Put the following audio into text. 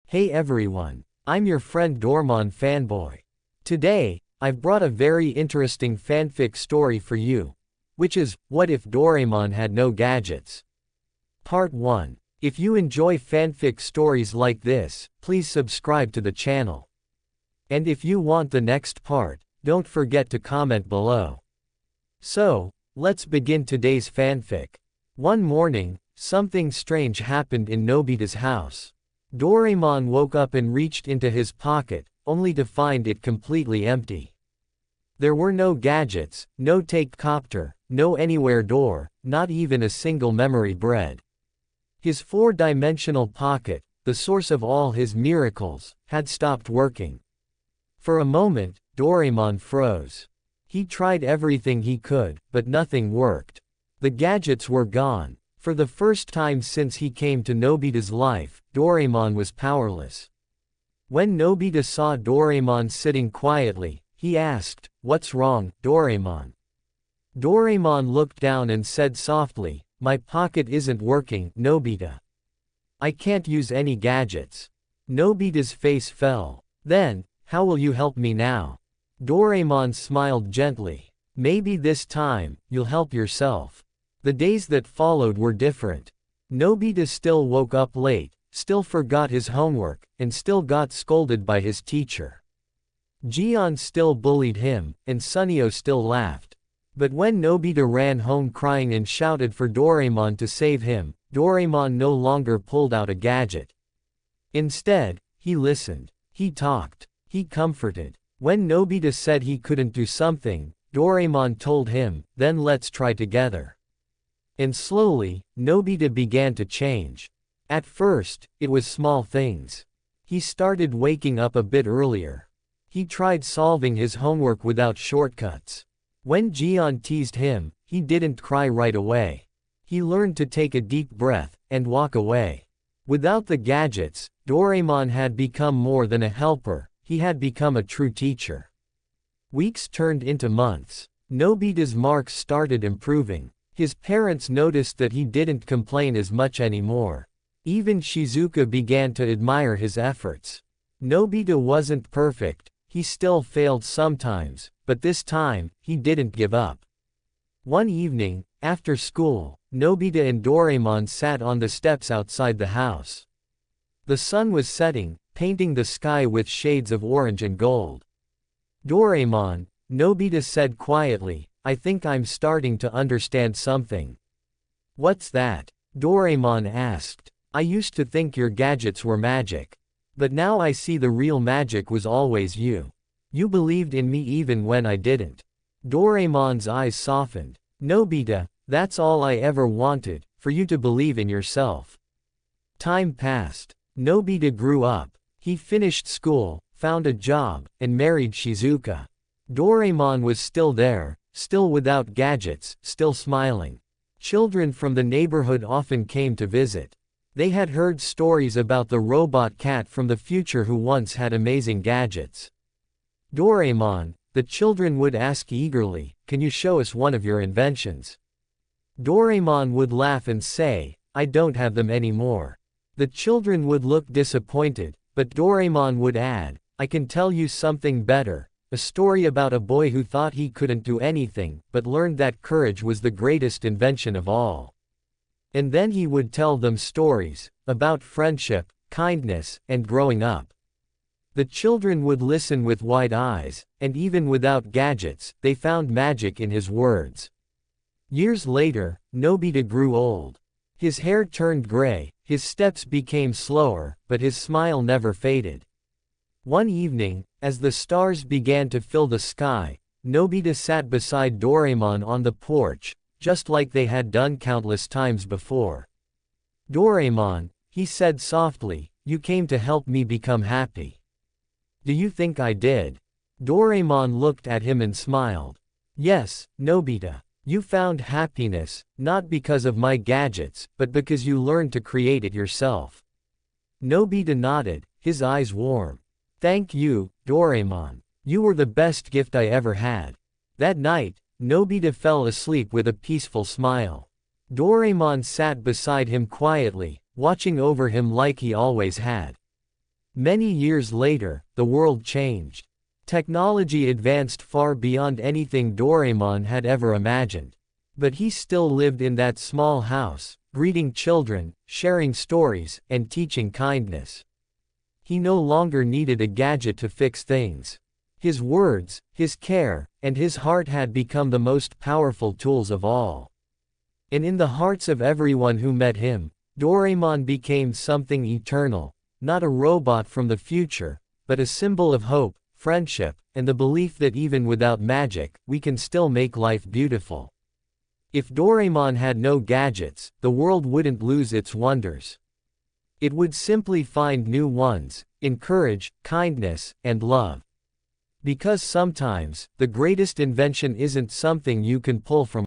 Hey everyone, I'm your friend Doremon fanboy. Today, I've brought a very interesting fanfic story for you, which is, What If Doraemon Had No Gadgets? Part 1. If you enjoy fanfic stories like this, please subscribe to the channel. And if you want the next part, don't forget to comment below. So, let's begin today's fanfic. One morning, something strange happened in Nobita's house. Doraemon woke up and reached into his pocket, only to find it completely empty. There were no gadgets, no take-copter, no anywhere door, not even a single memory bread. His four-dimensional pocket, the source of all his miracles, had stopped working. For a moment, Doraemon froze. He tried everything he could, but nothing worked. The gadgets were gone. For the first time since he came to Nobita's life, Doraemon was powerless. When Nobita saw Doraemon sitting quietly, he asked, "What's wrong, Doraemon?" Doraemon looked down and said softly, "My pocket isn't working, Nobita. I can't use any gadgets." Nobita's face fell. "Then, how will you help me now?" Doraemon smiled gently. "Maybe this time, you'll help yourself." The days that followed were different. Nobita still woke up late, still forgot his homework, and still got scolded by his teacher. Gion still bullied him, and Sunio still laughed. But when Nobita ran home crying and shouted for Doraemon to save him, Doraemon no longer pulled out a gadget. Instead, he listened. He talked. He comforted. When Nobita said he couldn't do something, Doraemon told him, "Then let's try together." And slowly, Nobita began to change. At first, it was small things. He started waking up a bit earlier. He tried solving his homework without shortcuts. When Gion teased him, he didn't cry right away. He learned to take a deep breath, and walk away. Without the gadgets, Doraemon had become more than a helper, he had become a true teacher. Weeks turned into months. Nobita's marks started improving. His parents noticed that he didn't complain as much anymore. Even Shizuka began to admire his efforts. Nobita wasn't perfect, he still failed sometimes, but this time, he didn't give up. One evening, after school, Nobita and Doraemon sat on the steps outside the house. The sun was setting, painting the sky with shades of orange and gold. "Doraemon," Nobita said quietly, "I think I'm starting to understand something." "What's that?" Doraemon asked. "I used to think your gadgets were magic. But now I see the real magic was always you. You believed in me even when I didn't." Doraemon's eyes softened. "Nobita, that's all I ever wanted, for you to believe in yourself." Time passed. Nobita grew up. He finished school, found a job, and married Shizuka. Doraemon was still there, still without gadgets, still smiling. Children from the neighborhood often came to visit. They had heard stories about the robot cat from the future who once had amazing gadgets. "Doraemon," the children would ask eagerly, "can you show us one of your inventions?" Doraemon would laugh and say, "I don't have them anymore." The children would look disappointed, but Doraemon would add, "I can tell you something better. A story about a boy who thought he couldn't do anything, but learned that courage was the greatest invention of all." And then he would tell them stories about friendship, kindness, and growing up. The children would listen with wide eyes, and even without gadgets, they found magic in his words. Years later, Nobita grew old. His hair turned gray, his steps became slower, but his smile never faded. One evening, as the stars began to fill the sky, Nobita sat beside Doraemon on the porch, just like they had done countless times before. "Doraemon," he said softly, "you came to help me become happy. Do you think I did?" Doraemon looked at him and smiled. "Yes, Nobita. You found happiness, not because of my gadgets, but because you learned to create it yourself." Nobita nodded, his eyes warm. "Thank you, Doraemon. You were the best gift I ever had." That night, Nobita fell asleep with a peaceful smile. Doraemon sat beside him quietly, watching over him like he always had. Many years later, the world changed. Technology advanced far beyond anything Doraemon had ever imagined. But he still lived in that small house, greeting children, sharing stories, and teaching kindness. He no longer needed a gadget to fix things. His words, his care, and his heart had become the most powerful tools of all. And in the hearts of everyone who met him, Doraemon became something eternal, not a robot from the future, but a symbol of hope, friendship, and the belief that even without magic, we can still make life beautiful. If Doraemon had no gadgets, the world wouldn't lose its wonders. It would simply find new ones, encourage, kindness, and love. Because sometimes, the greatest invention isn't something you can pull from